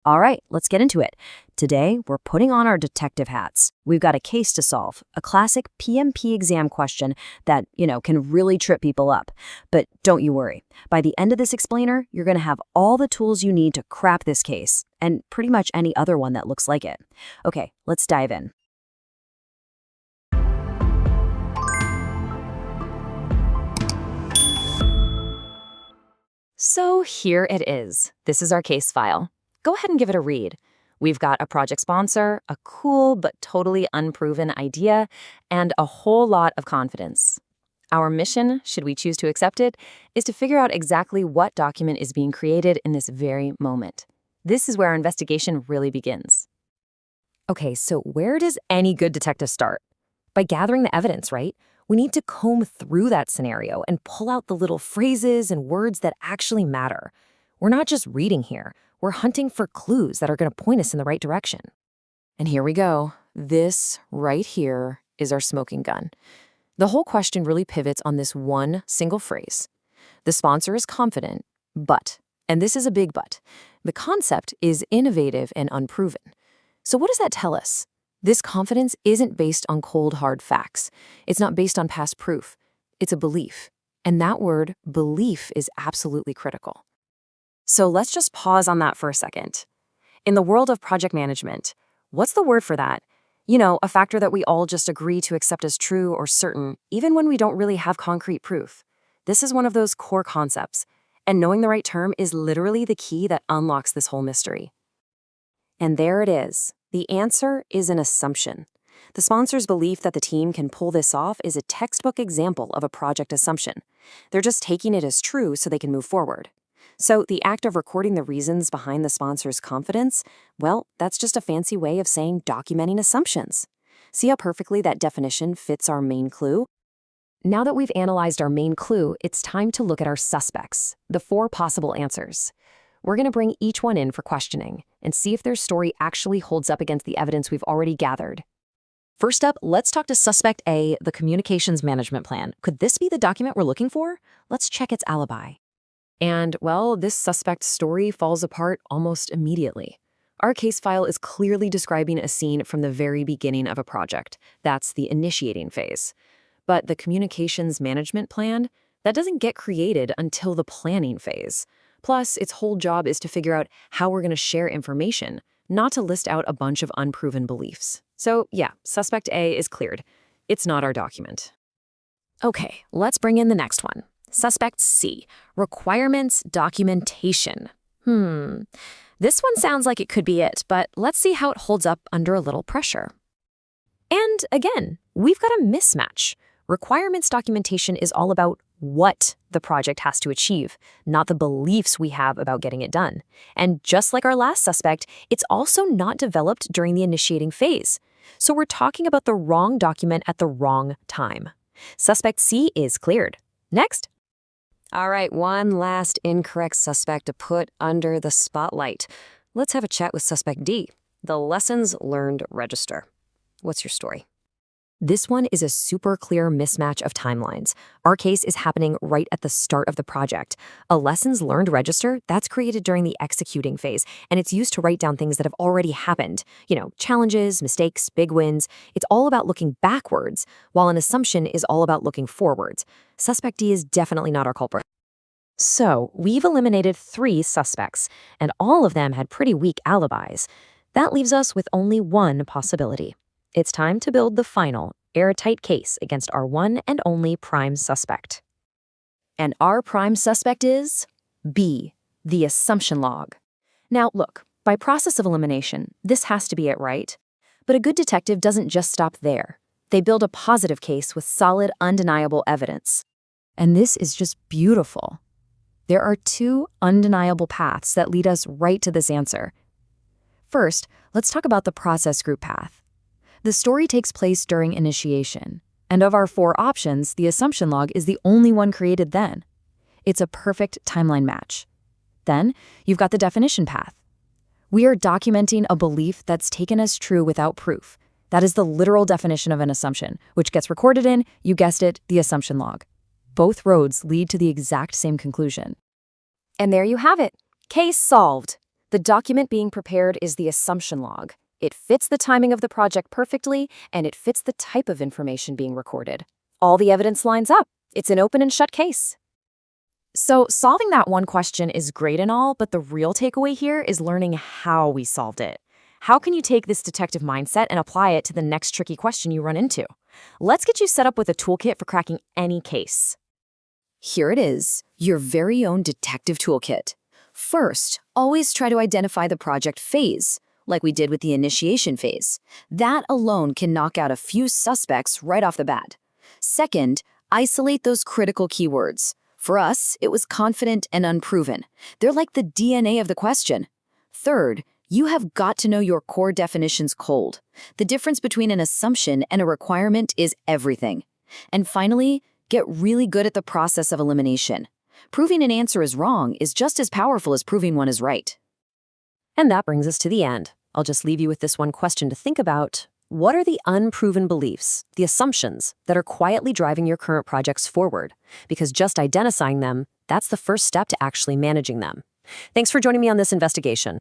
All right, let's get into it. Today, we're putting on our detective hats. We've got a case to solve, a classic PMP exam question that, can really trip people up. But don't you worry. By the end of this explainer, you're going to have all the tools you need to crack this case, and pretty much any other one that looks like it. Okay, let's dive in. So here it is. This is our case file. Go ahead and give it a read. We've got a project sponsor, a cool but totally unproven idea, and a whole lot of confidence. Our mission, should we choose to accept it, is to figure out exactly what document is being created in this very moment. This is where our investigation really begins. Okay, so where does any good detective start? By gathering the evidence, right? We need to comb through that scenario and pull out the little phrases and words that actually matter. We're not just reading here. We're hunting for clues that are going to point us in the right direction. And here we go. This right here is our smoking gun. The whole question really pivots on this one single phrase. The sponsor is confident, but, and this is a big but, the concept is innovative and unproven. So what does that tell us? This confidence isn't based on cold, hard facts. It's not based on past proof. It's a belief. And that word, belief, is absolutely critical. So let's just pause on that for a second. In the world of project management, what's the word for that? A factor that we all just agree to accept as true or certain, even when we don't really have concrete proof. This is one of those core concepts, and knowing the right term is literally the key that unlocks this whole mystery. And there it is. The answer is an assumption. The sponsor's belief that the team can pull this off is a textbook example of a project assumption. They're just taking it as true so they can move forward. So the act of recording the reasons behind the sponsor's confidence, well, that's just a fancy way of saying documenting assumptions. See how perfectly that definition fits our main clue? Now that we've analyzed our main clue, it's time to look at our suspects, the 4 possible answers. We're going to bring each one in for questioning and see if their story actually holds up against the evidence we've already gathered. First up, let's talk to Suspect A, the Communications Management Plan. Could this be the document we're looking for? Let's check its alibi. And, well, this suspect's story falls apart almost immediately. Our case file is clearly describing a scene from the very beginning of a project. That's the initiating phase. But the Communications Management Plan, that doesn't get created until the planning phase. Plus, its whole job is to figure out how we're going to share information, not to list out a bunch of unproven beliefs. So, yeah, Suspect A is cleared. It's not our document. Okay, let's bring in the next one. Suspect C, Requirements Documentation. This one sounds like it could be it, but let's see how it holds up under a little pressure. And again, we've got a mismatch. Requirements documentation is all about what the project has to achieve, not the beliefs we have about getting it done. And just like our last suspect, it's also not developed during the initiating phase. So we're talking about the wrong document at the wrong time. Suspect C is cleared. Next. All right, one last incorrect suspect to put under the spotlight. Let's have a chat with Suspect D, the Lessons Learned Register. What's your story? This one is a super clear mismatch of timelines. Our case is happening right at the start of the project. A Lessons Learned Register, that's created during the executing phase, and it's used to write down things that have already happened. Challenges, mistakes, big wins. It's all about looking backwards, while an assumption is all about looking forwards. Suspect D is definitely not our culprit. So, we've eliminated 3 suspects, and all of them had pretty weak alibis. That leaves us with only one possibility. It's time to build the final, airtight case against our one and only prime suspect. And our prime suspect is B, the assumption log. Now, look, by process of elimination, this has to be it, right? But a good detective doesn't just stop there. They build a positive case with solid, undeniable evidence. And this is just beautiful. There are 2 undeniable paths that lead us right to this answer. First, let's talk about the process group path. The story takes place during initiation, and of our 4 options, the assumption log is the only one created then. It's a perfect timeline match. Then, you've got the definition path. We are documenting a belief that's taken as true without proof. That is the literal definition of an assumption, which gets recorded in, you guessed it, the assumption log. Both roads lead to the exact same conclusion. And there you have it. Case solved. The document being prepared is the assumption log. It fits the timing of the project perfectly, and it fits the type of information being recorded. All the evidence lines up. It's an open and shut case. So solving that one question is great and all, but the real takeaway here is learning how we solved it. How can you take this detective mindset and apply it to the next tricky question you run into? Let's get you set up with a toolkit for cracking any case. Here it is, your very own detective toolkit. First, always try to identify the project phase, like we did with the initiation phase. That alone can knock out a few suspects right off the bat. Second, isolate those critical keywords. For us, it was confident and unproven. They're like the DNA of the question. Third, you have got to know your core definitions cold. The difference between an assumption and a requirement is everything. And finally, get really good at the process of elimination. Proving an answer is wrong is just as powerful as proving one is right. And that brings us to the end. I'll just leave you with this one question to think about. What are the unproven beliefs, the assumptions, that are quietly driving your current projects forward? Because just identifying them, that's the first step to actually managing them. Thanks for joining me on this investigation.